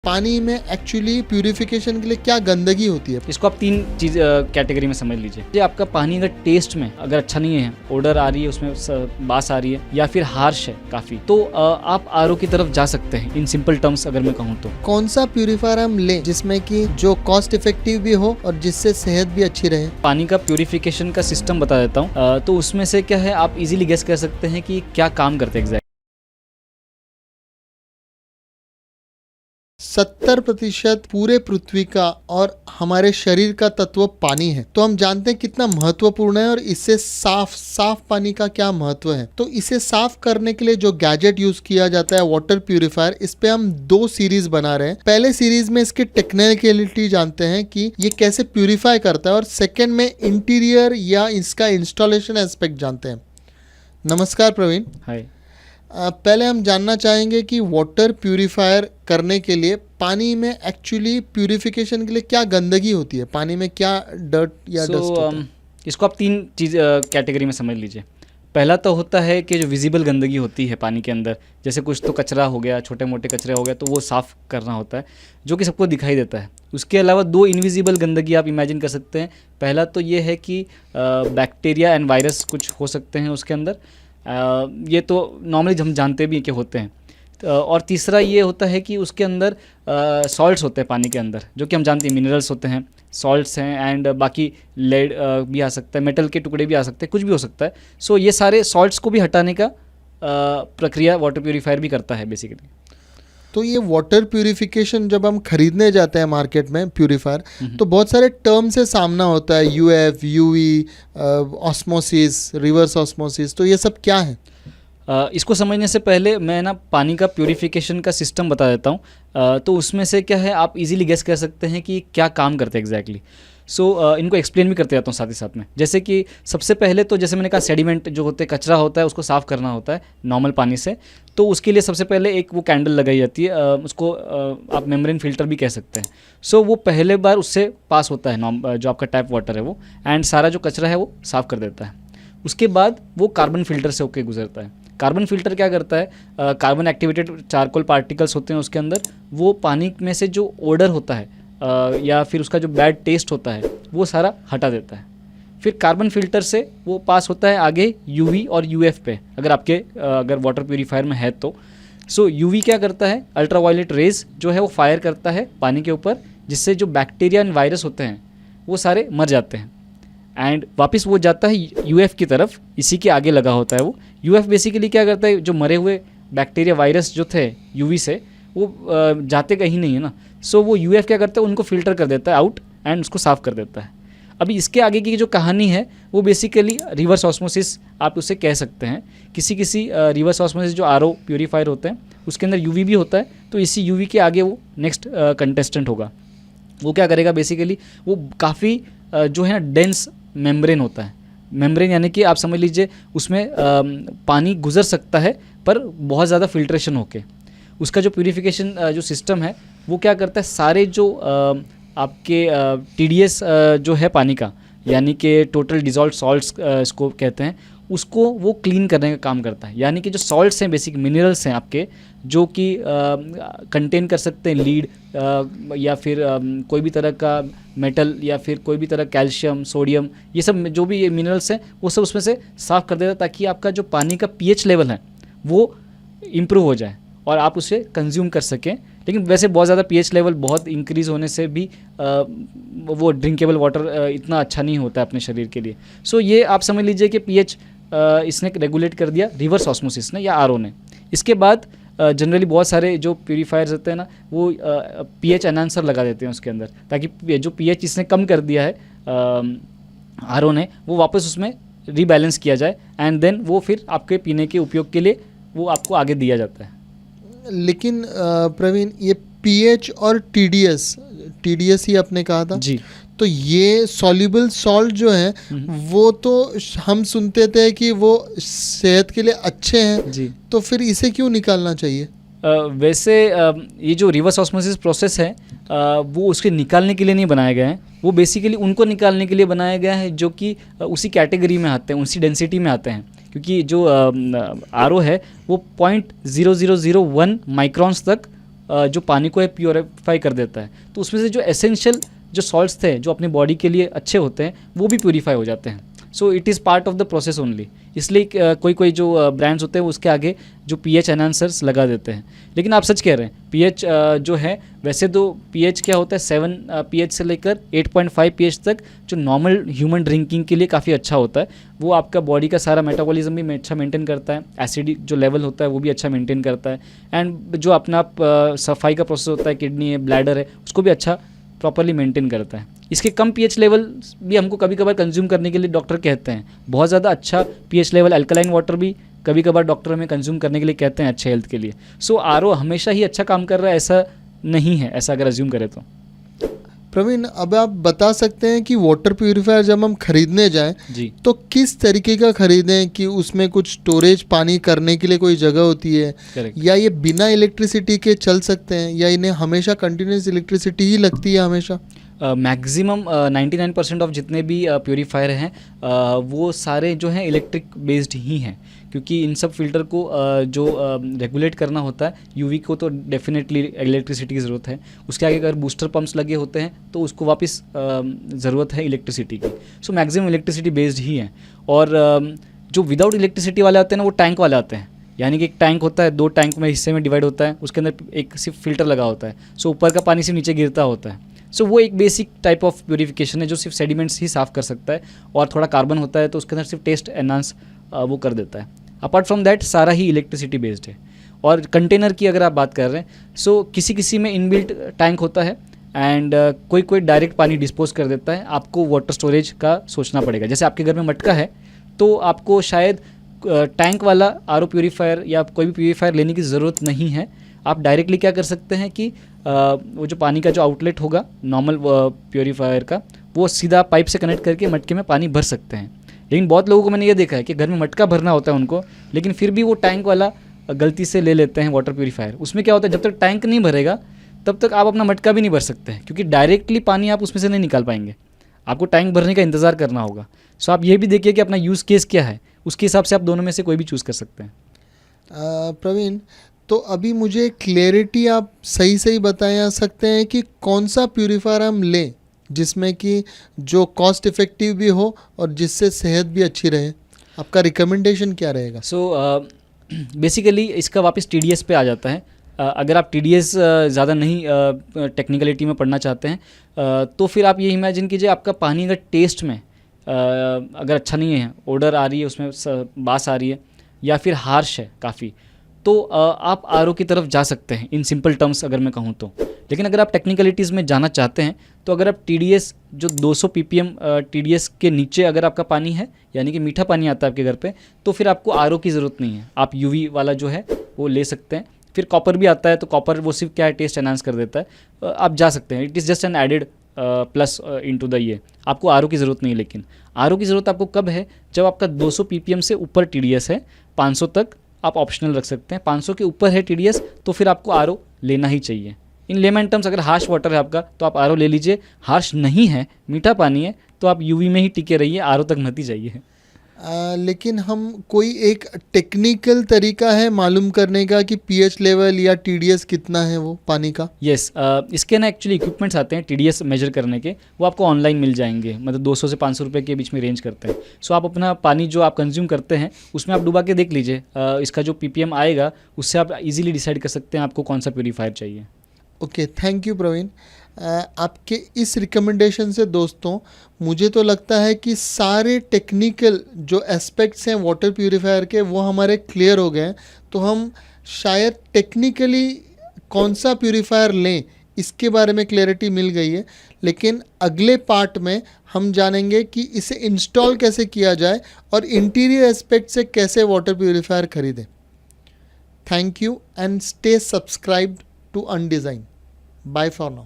पानी में actually purification के लिए क्या गंदगी होती है? इसको आप तीन चीज कैटेगरी में समझ लीजिए। ये आपका पानी अगर टेस्ट में अगर अच्छा नहीं है, ओडर आ रही है, उसमें बास आ रही है या फिर हार्श है काफी, तो आप आरओ की तरफ जा सकते हैं। इन सिंपल टर्म्स अगर मैं कहूँ तो कौन सा प्यूरिफायर हम लें जिसमें कि जो कॉस्ट इफेक्टिव भी हो और जिससे सेहत भी अच्छी रहे? पानी का प्यूरिफिकेशन का सिस्टम बता देता हूँ। तो उसमें से क्या है, आप इजीली गेस कर सकते हैं कि क्या काम करते हैं एग्जैक्ट। 70% पूरे पृथ्वी का और हमारे शरीर का तत्व पानी है। तो हम जानते हैं कितना महत्वपूर्ण है और इससे साफ पानी का क्या महत्व है। तो इसे साफ करने के लिए जो गैजेट यूज किया जाता है वाटर प्यूरिफायर, इस पे हम 2 सीरीज बना रहे हैं। पहले सीरीज में इसकी टेक्निकलिटी जानते हैं कि ये कैसे प्यूरिफाई करता है, और सेकेंड में इंटीरियर या इसका इंस्टॉलेशन एस्पेक्ट जानते हैं। नमस्कार प्रवीण। हाय। पहले हम जानना चाहेंगे कि वाटर प्यूरिफायर करने के लिए पानी में एक्चुअली प्यूरिफिकेशन के लिए क्या गंदगी होती है, पानी में क्या डर्ट या डस्ट होता है? इसको आप तीन चीज कैटेगरी में समझ लीजिए। पहला तो होता है कि जो विजिबल गंदगी होती है पानी के अंदर, जैसे कुछ तो कचरा हो गया, छोटे मोटे कचरे हो गए, तो वो साफ़ करना होता है जो कि सबको दिखाई देता है। उसके अलावा 2 इनविजिबल गंदगी आप इमेजिन कर सकते हैं। पहला तो ये है कि बैक्टीरिया एंड वायरस कुछ हो सकते हैं उसके अंदर, ये तो नॉर्मली हम जानते भी कि होते हैं। और तीसरा ये होता है कि उसके अंदर सॉल्ट्स होते हैं पानी के अंदर, जो कि हम जानते हैं मिनरल्स होते हैं, सॉल्ट्स हैं, एंड बाकी लेड भी आ सकता है, मेटल के टुकड़े भी आ सकते हैं, कुछ भी हो सकता है। सो ये सारे सॉल्ट्स को भी हटाने का प्रक्रिया वाटर प्यूरीफायर भी करता है बेसिकली। तो ये वाटर प्यूरिफिकेशन जब हम खरीदने जाते हैं मार्केट में प्यूरिफायर, तो बहुत सारे टर्म से सामना होता है, UF, UV, osmosis, reverse osmosis, तो ये सब क्या है? इसको समझने से पहले मैं ना पानी का प्यूरिफिकेशन का सिस्टम बता देता हूँ। तो उसमें से क्या है, आप इजीली गेस कर सकते हैं कि क्या काम करते हैं एग्जैक्टली। सो इनको एक्सप्लेन भी करते जाता हूँ साथ ही साथ में। जैसे कि सबसे पहले तो जैसे मैंने कहा, सेडिमेंट जो होते हैं, कचरा होता है, उसको साफ़ करना होता है नॉर्मल पानी से। तो उसके लिए सबसे पहले एक वो कैंडल लगाई जाती है, उसको आप मेम्ब्रेन फिल्टर भी कह सकते हैं। सो वो पहले बार उससे पास होता है जो आपका टैप वाटर है वो, एंड सारा जो कचरा है वो साफ़ कर देता है। उसके बाद वो कार्बन फिल्टर से होकर गुजरता है। कार्बन फिल्टर क्या करता है, कार्बन एक्टिवेटेड चारकोल पार्टिकल्स होते हैं उसके अंदर, वो पानी में से जो ओडर होता है या फिर उसका जो बैड टेस्ट होता है वो सारा हटा देता है। फिर कार्बन फिल्टर से वो पास होता है आगे यूवी और यूएफ पे, अगर वाटर प्यूरीफायर में है तो। सो यूवी क्या करता है, अल्ट्रावायलेट रेज जो है वो फायर करता है पानी के ऊपर, जिससे जो बैक्टीरिया एंड वायरस होते हैं वो सारे मर जाते हैं। एंड वापस वो जाता है यूएफ की तरफ, इसी के आगे लगा होता है वो। यूएफ बेसिकली क्या करता है, जो मरे हुए बैक्टीरिया वायरस जो थे यूवी से, वो जाते कहीं नहीं है ना। सो वो यूएफ क्या करता है, उनको फिल्टर कर देता है आउट एंड उसको साफ़ कर देता है। अभी इसके आगे की जो कहानी है वो बेसिकली रिवर्स ऑस्मोसिस आप उसे कह सकते हैं। किसी रिवर्स ऑस्मोसिस जो आरओ प्यूरीफायर होते हैं उसके अंदर यूवी भी होता है, तो इसी यूवी के आगे वो नेक्स्ट कंटेस्टेंट होगा। वो क्या करेगा बेसिकली, वो काफ़ी जो है ना डेंस मेम्ब्रेन होता है। मेम्ब्रेन यानी कि आप समझ लीजिए उसमें पानी गुजर सकता है पर बहुत ज़्यादा फिल्ट्रेशन होके। उसका जो प्यूरिफिकेशन जो सिस्टम है वो क्या करता है, सारे जो आपके टीडीएस जो है पानी का, यानी कि टोटल डिजॉल्व सॉल्ट्स इसको कहते हैं, उसको वो क्लीन करने का काम करता है। यानी कि जो सॉल्ट्स हैं, बेसिक मिनरल्स हैं आपके, जो कि कंटेन कर सकते हैं लीड या फिर कोई भी तरह का मेटल या फिर कोई भी तरह कैल्शियम, सोडियम, ये सब जो भी ये मिनरल्स हैं वो सब उसमें से साफ़ कर देता है, ताकि आपका जो पानी का पीएच लेवल है वो इम्प्रूव हो जाए और आप उसे कंज्यूम कर सकें। लेकिन वैसे बहुत ज़्यादा पीएच लेवल बहुत इंक्रीज़ होने से भी वो ड्रिंकेबल वाटर इतना अच्छा नहीं होता है अपने शरीर के लिए। सो ये आप समझ लीजिए कि पीएच इसने रेगुलेट कर दिया, रिवर्स ऑस्मोसिस ने या आरओ ने। इसके बाद जनरली बहुत सारे जो प्यूरीफायर्स होते हैं ना, वो पीएच एनहांसर लगा देते हैं उसके अंदर, ताकि जो पीएच इसने कम कर दिया है आरओ ने, वो वापस उसमें रीबैलेंस किया जाए, एंड देन वो फिर आपके पीने के उपयोग के लिए वो आपको आगे दिया जाता है। लेकिन प्रवीण, ये पीएच और टीडीएस ही आपने कहा था जी, तो ये सॉल्युबल सॉल्ट जो है वो तो हम सुनते थे कि वो सेहत के लिए अच्छे हैं जी। तो फिर इसे क्यों निकालना चाहिए? वैसे ये जो रिवर्स ऑस्मोसिस प्रोसेस है वो उसके निकालने के लिए नहीं बनाए गए हैं, वो बेसिकली उनको निकालने के लिए बनाया गया है जो कि उसी कैटेगरी में आते हैं, उसी डेंसिटी में आते हैं। क्योंकि जो आरओ है वो 0.0001 माइक्रॉन्स तक जो पानी को प्योरीफाई कर देता है। तो उसमें से जो एसेंशियल जो सॉल्ट्स थे जो अपने बॉडी के लिए अच्छे होते हैं वो भी प्योरीफाई हो जाते हैं। So it is part of the process only. इसलिए कोई कोई जो ब्रांड्स होते हैं उसके आगे जो pH एनहांसर्स लगा देते हैं। लेकिन आप सच कह रहे हैं, pH जो है वैसे तो pH क्या होता है 7 pH से लेकर 8.5 pH तक जो नॉर्मल ह्यूमन ड्रिंकिंग के लिए काफ़ी अच्छा होता है। वो आपका बॉडी का सारा मेटाबॉलिज्म भी अच्छा मेंटेन करता है, एसिड जो लेवल होता है वो भी अच्छा मेंटेन करता है, एंड जो अपना सफाई का प्रोसेस होता है, किडनी है, ब्लैडर है, उसको भी अच्छा प्रॉपरली मेंटेन करता है। इसके कम pH लेवल भी हमको कभी कभार कंज्यूम करने के लिए डॉक्टर कहते हैं। बहुत ज़्यादा अच्छा pH लेवल अल्कलाइन वाटर भी कभी कभार डॉक्टर हमें कंज्यूम करने के लिए कहते हैं अच्छे हेल्थ के लिए। सो आरओ हमेशा ही अच्छा काम कर रहा है ऐसा नहीं है, ऐसा अगर अज्यूम करें तो। प्रवीण, अब आप बता सकते हैं कि वाटर प्यूरिफायर जब हम खरीदने जाएं जी तो किस तरीके का खरीदें कि उसमें कुछ स्टोरेज पानी करने के लिए कोई जगह होती है, करेक्ट। या ये बिना इलेक्ट्रिसिटी के चल सकते हैं, या इन्हें हमेशा कंटिन्यूस इलेक्ट्रिसिटी ही लगती है हमेशा? मैक्सिमम 99% ऑफ जितने भी प्योरीफायर हैं वो सारे जो हैं इलेक्ट्रिक बेस्ड ही हैं, क्योंकि इन सब फिल्टर को जो रेगुलेट करना होता है यूवी को तो डेफिनेटली इलेक्ट्रिसिटी की ज़रूरत है। उसके आगे अगर बूस्टर पंप्स लगे होते हैं तो उसको वापस ज़रूरत है इलेक्ट्रिसिटी की। सो मैक्सिमम इलेक्ट्रिसिटी बेस्ड ही हैं। और जो विदाउट इलेक्ट्रिसिटी वाले आते हैं ना वो टैंक वाले आते हैं, यानी कि एक टैंक होता है, 2 टैंक में हिस्से में डिवाइड होता है, उसके अंदर एक सिर्फ फिल्टर लगा होता है। सो ऊपर का पानी सिर्फ नीचे गिरता होता है। सो वो एक बेसिक टाइप ऑफ प्योरीफिकेशन है जो सिर्फ सेडिमेंट्स ही साफ़ कर सकता है, और थोड़ा कार्बन होता है तो उसके अंदर सिर्फ टेस्ट एनहांस वो कर देता है। अपार्ट फ्रॉम दैट सारा ही इलेक्ट्रिसिटी बेस्ड है। और कंटेनर की अगर आप बात कर रहे हैं, सो किसी किसी में इनबिल्ट टैंक होता है, एंड कोई कोई डायरेक्ट पानी डिस्पोज कर देता है। आपको वाटर स्टोरेज का सोचना पड़ेगा। जैसे आपके घर में मटका है तो आपको शायद टैंक वाला आरओ प्योरीफायर या कोई भी प्योरीफायर लेने की ज़रूरत नहीं है। आप डायरेक्टली क्या कर सकते हैं कि वो जो पानी का जो आउटलेट होगा नॉर्मल प्योरीफायर का, वो सीधा पाइप से कनेक्ट करके मटके में पानी भर सकते हैं। लेकिन बहुत लोगों को मैंने ये देखा है कि घर में मटका भरना होता है उनको, लेकिन फिर भी वो टैंक वाला गलती से ले लेते हैं वाटर प्योरीफायर। उसमें क्या होता है, जब तक टैंक नहीं भरेगा तब तक आप अपना मटका भी नहीं भर सकते हैं, क्योंकि डायरेक्टली पानी आप उसमें से नहीं निकाल पाएंगे, आपको टैंक भरने का इंतज़ार करना होगा। सो आप ये भी देखिए कि अपना यूज़ केस क्या है, उसके हिसाब से आप दोनों में से कोई भी चूज़ कर सकते हैं। प्रवीण, तो अभी मुझे क्लैरिटी आप सही बता सकते हैं कि कौन सा प्यूरीफायर हम लें जिसमें कि जो कॉस्ट इफ़ेक्टिव भी हो और जिससे सेहत भी अच्छी रहे? आपका रिकमेंडेशन क्या रहेगा? सो बेसिकली इसका वापस TDS पे आ जाता है। अगर आप TDS ज़्यादा नहीं टेक्निकलिटी में पढ़ना चाहते हैं तो फिर आप ये इमेजिन कीजिए, आपका पानी अगर टेस्ट में अगर अच्छा नहीं है, ओडर आ रही है उसमें, बास आ रही है, या फिर हार्श है काफ़ी, तो आप आरओ की तरफ जा सकते हैं इन सिंपल टर्म्स अगर मैं कहूँ तो। लेकिन अगर आप टेक्निकलिटीज़ में जाना चाहते हैं तो अगर आप TDS जो 200 ppm TDS के नीचे अगर आपका पानी है, यानी कि मीठा पानी आता है आपके घर पे, तो फिर आपको आरओ की ज़रूरत नहीं है। आप यूवी वाला जो है वो ले सकते हैं। फिर कॉपर भी आता है, तो कॉपर वो सिर्फ क्या है, टेस्ट एनहांस कर देता है। आप जा सकते हैं, it is just an added plus into the ये। आपको आरओ की ज़रूरत नहीं। लेकिन आरओ की ज़रूरत आपको कब है, जब आपका 200 ppm से ऊपर TDS है। 500 तक आप ऑप्शनल रख सकते हैं, 500 के ऊपर है TDS तो फिर आपको आरओ लेना ही चाहिए। इन लेमन टर्म्स, अगर हार्श वाटर है आपका तो आप आरओ ले लीजिए, हार्श नहीं है, मीठा पानी है, तो आप यूवी में ही टिके रहिए, आरओ तक मत ही जाइए। लेकिन हम कोई एक टेक्निकल तरीका है मालूम करने का कि pH लेवल या TDS कितना है वो पानी का? यस, इसके ना एक्चुअली इक्विपमेंट्स आते हैं TDS मेजर करने के, वो आपको ऑनलाइन मिल जाएंगे, मतलब 200 से 500 रुपये के बीच में रेंज करते हैं। सो आप अपना पानी जो आप कंज्यूम करते हैं उसमें आप डुबा के देख लीजिए, इसका जो ppm आएगा उससे आप इजीली डिसाइड कर सकते हैं आपको कौन सा प्योरीफायर चाहिए। Okay, thank you Praveen. आपके इस रिकमेंडेशन से दोस्तों मुझे तो लगता है कि सारे टेक्निकल जो एस्पेक्ट्स हैं वाटर प्यूरीफायर के वो हमारे क्लियर हो गए हैं। तो हम शायद टेक्निकली कौन सा प्यूरीफायर लें इसके बारे में क्लैरिटी मिल गई है। लेकिन अगले पार्ट में हम जानेंगे कि इसे इंस्टॉल कैसे किया जाए और इंटीरियर एस्पेक्ट से कैसे वाटर प्यूरीफायर खरीदें। Thank you and stay subscribed to Undesign. Bye for now.